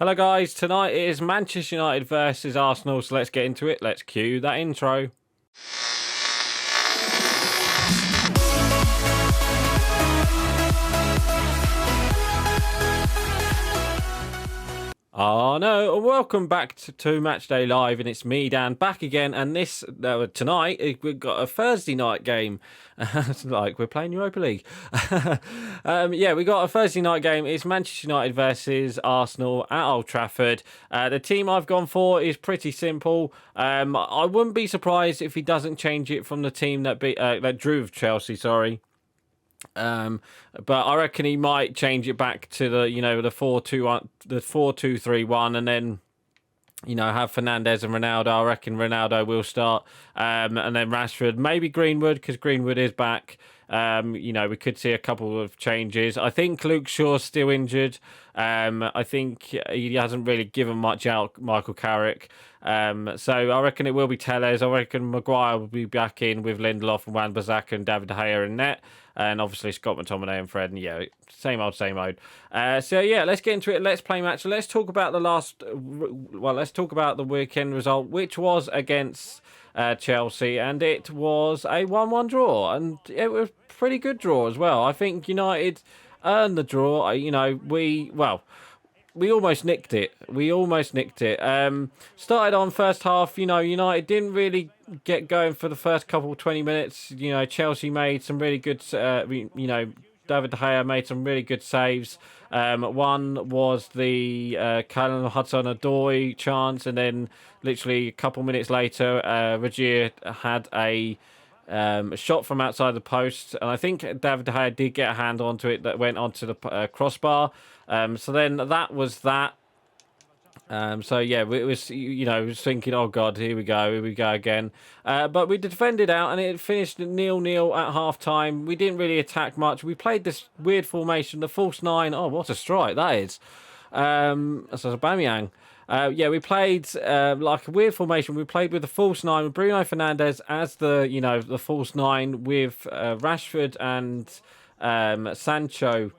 Hello guys, tonight it is Manchester United versus Arsenal, so let's get into it. Let's cue that intro. Oh no, and welcome back to Matchday Live, and it's me, Dan, back again, and this, tonight, we've got a Thursday night game. It's like we're playing Europa League. Yeah, we got a Thursday night game. It's Manchester United versus Arsenal at Old Trafford. The team I've gone for is pretty simple. I wouldn't be surprised if he doesn't change it from the team that drew with Chelsea, sorry. But I reckon he might change it back to the the 4-2-1, the 4-2-3-1, and then have Fernandes and Ronaldo. I reckon Ronaldo will start, and then Rashford, maybe Greenwood, because Greenwood is back. We could see a couple of changes. I think Luke Shaw's still injured. I think he hasn't really given much out, Michael Carrick. So I reckon it will be Telles. I reckon Maguire will be back in with Lindelof and Wan-Bissaka and David De Gea in net. And obviously Scott McTominay and Fred. And yeah, same old, same old. So yeah, let's get into it. Let's play match. Let's talk about let's talk about the weekend result, which was against Chelsea, and it was a 1-1 draw, and it was a pretty good draw as well. I think United earned the draw. We almost nicked it. Started on first half. United didn't really get going for the first couple of 20 minutes. Chelsea made some really good. David De Gea made some really good saves. One was the Callum Hudson-Odoi chance, and then literally a couple minutes later, Regier had a shot from outside the post, and I think David De Gea did get a hand onto it that went onto the crossbar. So then that was that. So yeah, it was was thinking, oh god, here we go again. But we defended out, and it finished 0-0 at half time. We didn't really attack much. We played this weird formation, the false nine. Oh, what a strike that is! That's Aubameyang. We played like a weird formation. We played with the false nine with Bruno Fernandes as the false nine, with Rashford and Sancho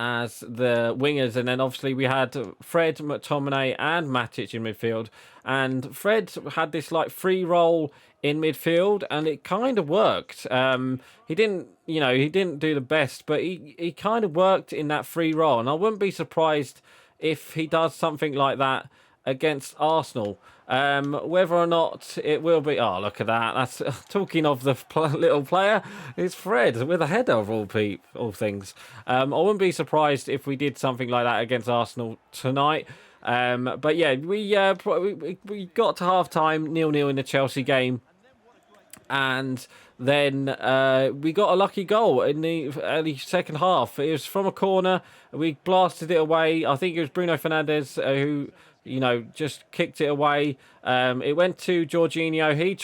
as the wingers, and then obviously we had Fred, McTominay and Matic in midfield, and Fred had this like free role in midfield, and it kind of worked. He didn't do the best, but he kind of worked in that free role, and I wouldn't be surprised if he does something like that against Arsenal. Whether or not it will be... Oh, look at that. That's talking of the little player. It's Fred with a header of all things. I wouldn't be surprised if we did something like that against Arsenal tonight. But yeah, we got to half-time, 0-0 in the Chelsea game. And then we got a lucky goal in the early second half. It was from a corner. We blasted it away. I think it was Bruno Fernandes who... just kicked it away. It went to Jorginho. He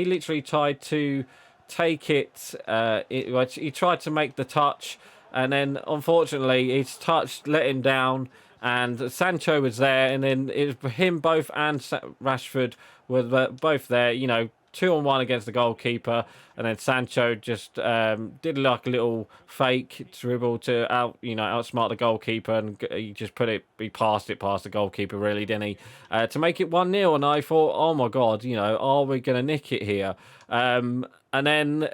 literally tried to take it. He tried to make the touch, and then unfortunately his touch let him down, and Sancho was there, and then it was him both and Rashford were both there, 2-on-1 against the goalkeeper, and then Sancho just did like a little fake dribble to outsmart the goalkeeper, and he passed it past the goalkeeper, really, didn't he? To make it 1-0, and I thought, oh my god, are we going to nick it here? And then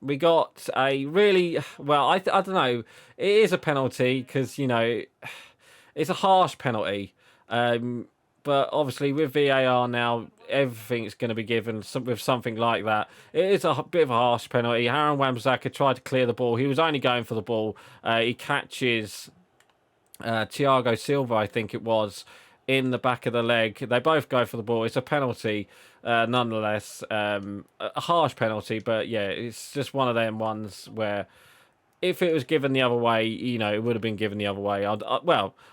we got a really, I don't know, it is a penalty, because, it's a harsh penalty. But obviously with VAR now, everything's going to be given with something like that. It is a bit of a harsh penalty. Aaron Wan-Bissaka tried to clear the ball. He was only going for the ball. He catches Thiago Silva, I think it was, in the back of the leg. They both go for the ball. It's a penalty, nonetheless. A harsh penalty, but yeah, it's just one of them ones where... if it was given the other way, it would have been given the other way. I'm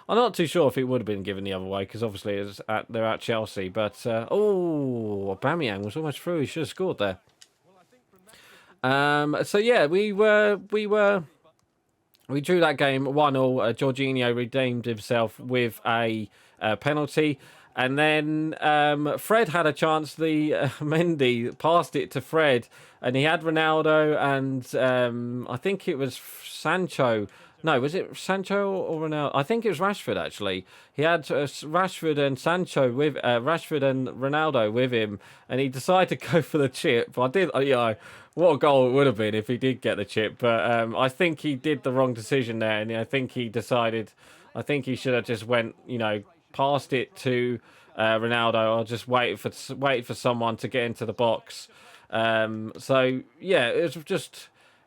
not too sure if it would have been given the other way, because obviously they're at Chelsea. But Aubameyang was almost through. He should have scored there. So yeah, we drew that game 1-1. Jorginho redeemed himself with a penalty. And then Fred had a chance. Mendy passed it to Fred, and he had Ronaldo and I think it was Sancho No, was it Sancho or Ronaldo? I think it was Rashford actually. He had Rashford and Sancho with Rashford and Ronaldo with him, and he decided to go for the chip. I did, what a goal it would have been if he did get the chip. But I think he did the wrong decision there, and I think he decided. I think he should have just went, past it to Ronaldo, or just waited for someone to get into the box. So yeah, it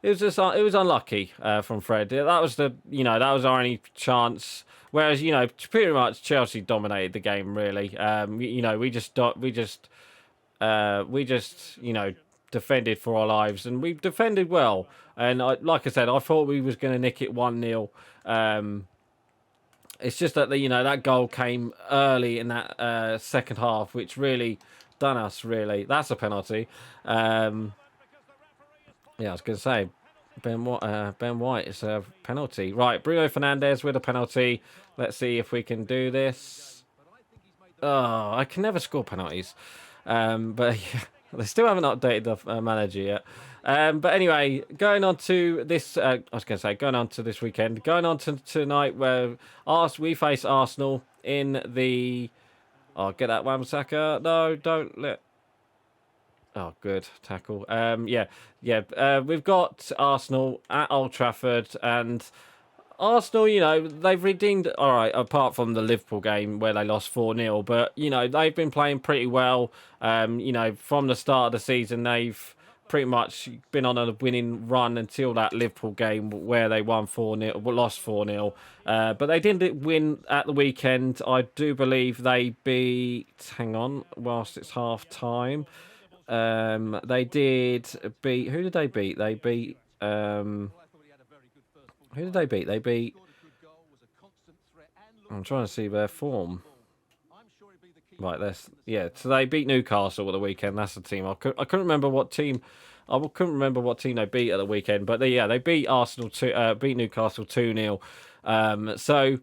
was unlucky from Fred. That was that was our only chance. Whereas pretty much Chelsea dominated the game really. We just defended for our lives, and we defended well. And like I said, I thought we was going to nick it 1-0. It's just that that goal came early in that second half, which really done us. Really, that's a penalty. Yeah, I was going to say, Ben White is a penalty. Right, Bruno Fernandes with a penalty. Let's see if we can do this. Oh, I can never score penalties. But yeah, they still haven't updated the manager yet. But anyway, going on to this, I was going to say, going on to this weekend. Going on to tonight where we face Arsenal in the... Oh, get that Wan-Bissaka. No, don't let... Oh, good tackle. We've got Arsenal at Old Trafford, and Arsenal, they've redeemed. All right, apart from the Liverpool game where they lost 4-0, but they've been playing pretty well. From the start of the season, they've pretty much been on a winning run until that Liverpool game where they won 4-0, lost 4-0. But they didn't win at the weekend. I do believe they beat. Hang on, whilst it's half time. They did beat. Who did they beat? They beat. Who did they beat? They beat. I'm trying to see their form. Right, so they beat Newcastle at the weekend. That's the team. I couldn't remember what team. I couldn't remember what team they beat at the weekend, but they beat Arsenal beat Newcastle 2-0. So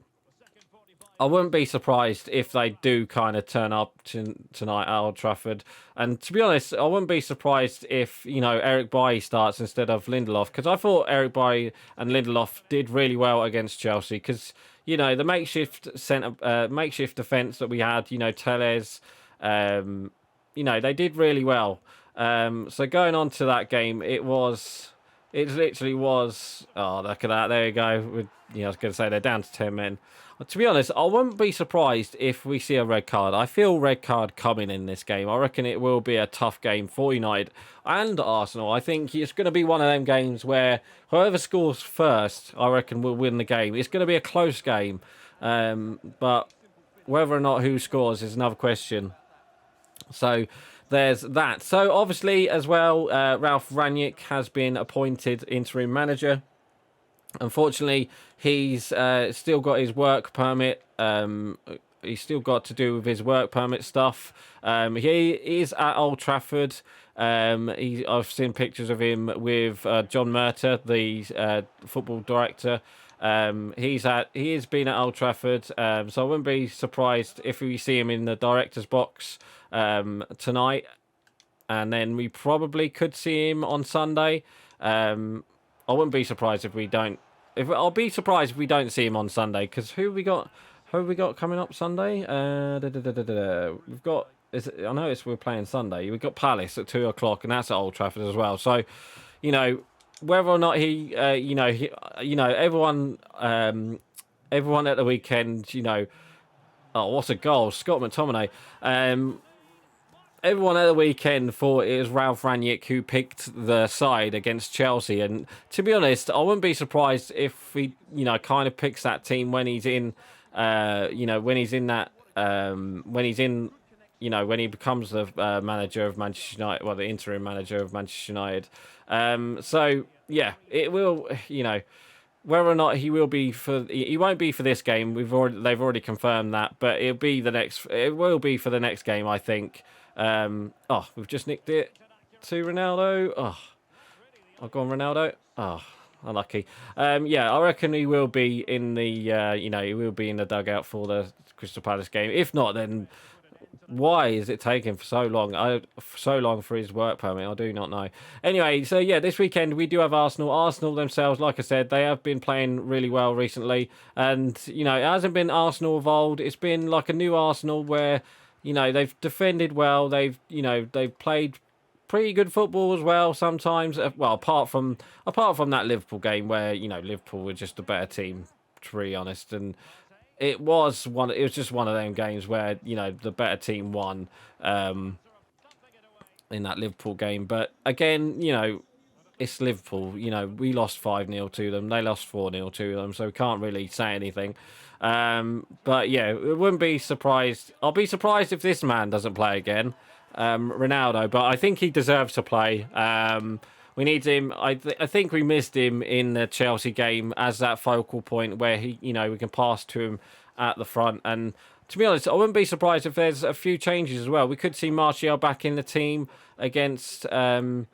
I wouldn't be surprised if they do kind of turn up tonight at Old Trafford. And to be honest, I wouldn't be surprised if, Eric Bailly starts instead of Lindelof. Because I thought Eric Bailly and Lindelof did really well against Chelsea. Because, the makeshift defence that we had, Tellez, they did really well. So going on to that game, it literally was... Oh, look at that. There you go. I was going to say they're down to 10 men. To be honest, I wouldn't be surprised if we see a red card. I feel red card coming in this game. I reckon it will be a tough game for United and Arsenal. I think it's going to be one of them games where whoever scores first, I reckon, will win the game. It's going to be a close game. But whether or not who scores is another question. So there's that. So obviously as well, Ralph Rangnick has been appointed interim manager. Unfortunately, he's still got his work permit. He's still got to do with his work permit stuff. He is at Old Trafford. I've seen pictures of him with John Murtagh, the football director. He has been at Old Trafford. So I wouldn't be surprised if we see him in the director's box tonight. And then we probably could see him on Sunday. I wouldn't be surprised if we don't. I'll be surprised if we don't see him on Sunday, because who have we got coming up Sunday? We've got. I know we're playing Sunday. We've got Palace at 2:00, and that's at Old Trafford as well. So, whether or not everyone at the weekend, oh, what a goal, Scott McTominay. Everyone at the weekend thought it was Ralph Rangnick who picked the side against Chelsea, and to be honest, I wouldn't be surprised if he, kind of picks that team when he's in, when he becomes the manager of Manchester United, well, the interim manager of Manchester United. So yeah, it will, whether or not he will be he won't be for this game. They've already confirmed that, but it will be for the next game, I think. We've just nicked it to Ronaldo. Oh, I've gone Ronaldo. Oh, unlucky. I reckon he will be in the, he will be in the dugout for the Crystal Palace game. If not, then why is it taking for so long? So long for his work permit. I do not know. Anyway, so yeah, this weekend we do have Arsenal. Arsenal themselves, like I said, they have been playing really well recently, and you know it hasn't been Arsenal of old. It's been like a new Arsenal where you know they've defended well. They've played pretty good football as well sometimes. Well, apart from that Liverpool game where you know Liverpool were just a better team, to be honest, and it was one. It was just one of them games where you know the better team won in that Liverpool game. But again, you know, it's Liverpool. You know, we lost 5-0 to them. They lost 4-0 to them, so we can't really say anything. But yeah, it wouldn't be surprised. I'll be surprised if this man doesn't play again, Ronaldo. But I think he deserves to play. We need him. I think we missed him in the Chelsea game as that focal point where he, you know, we can pass to him at the front. And to be honest, I wouldn't be surprised if there's a few changes as well. We could see Martial back in the team against Arsenal.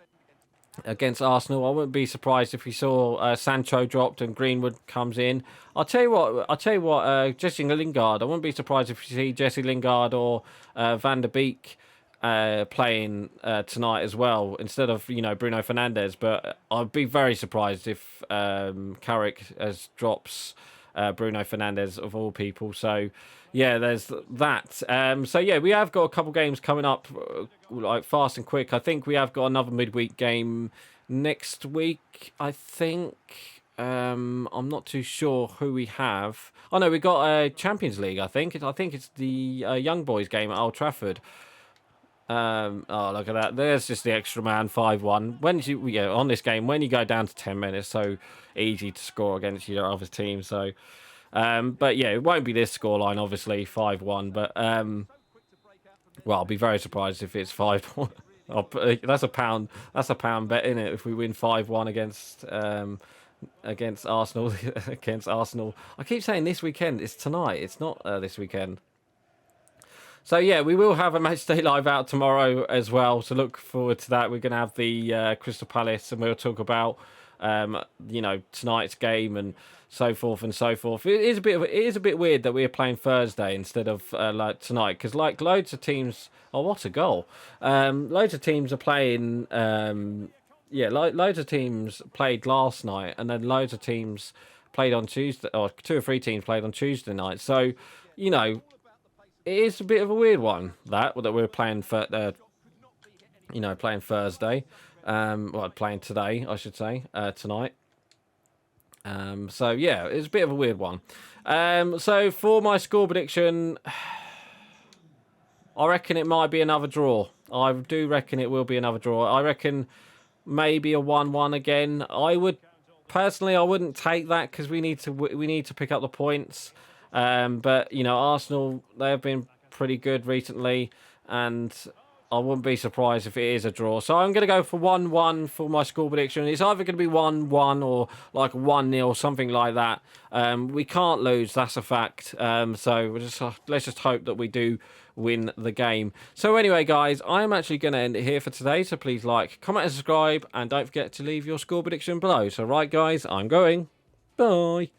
I wouldn't be surprised if we saw Sancho dropped and Greenwood comes in. I'll tell you what. Jesse Lingard. I wouldn't be surprised if you see Jesse Lingard or Van der Beek playing tonight as well instead of Bruno Fernandes. But I'd be very surprised if Carrick drops Bruno Fernandes of all people. So yeah, there's that. So yeah, we have got a couple games coming up like fast and quick. I think we have got another midweek game next week. I think. I'm not too sure who we have. Oh no, we got a Champions League. I think it's the young boys game at Old Trafford. Oh, look at that. There's just the extra man, 5-1. On this game, when you go down to 10 minutes, so easy to score against your other team. So, but yeah, it won't be this scoreline, obviously, 5-1. But, well, I'll be very surprised if it's 5-1. That's a pound bet, isn't it? If we win 5-1 against Arsenal, against Arsenal. I keep saying this weekend. It's tonight. It's not this weekend. So yeah, we will have a Matchday Live out tomorrow as well. So look forward to that. We're going to have the Crystal Palace, and we'll talk about tonight's game and so forth and so forth. It is a bit weird that we're playing Thursday instead of like tonight, because like loads of teams. Oh, what a goal! Loads of teams are playing. Loads of teams played last night, and then loads of teams played on Tuesday, or 2 or 3 teams played on Tuesday night. So you know. It is a bit of a weird one that we're playing for, playing Thursday, playing today, I should say, tonight. So yeah, it's a bit of a weird one. So for my score prediction, I reckon it might be another draw. I do reckon it will be another draw. I reckon maybe a 1-1 again. I wouldn't take that because we need to pick up the points. But Arsenal, they have been pretty good recently, and I wouldn't be surprised if it is a draw. So I'm going to go for 1-1 for my score prediction. It's either going to be 1-1 or like 1-0, something like that. We can't lose, that's a fact. So let's just hope that we do win the game. So anyway, guys, I'm actually going to end it here for today. So please like, comment, and subscribe, and don't forget to leave your score prediction below. So right, guys, I'm going. Bye.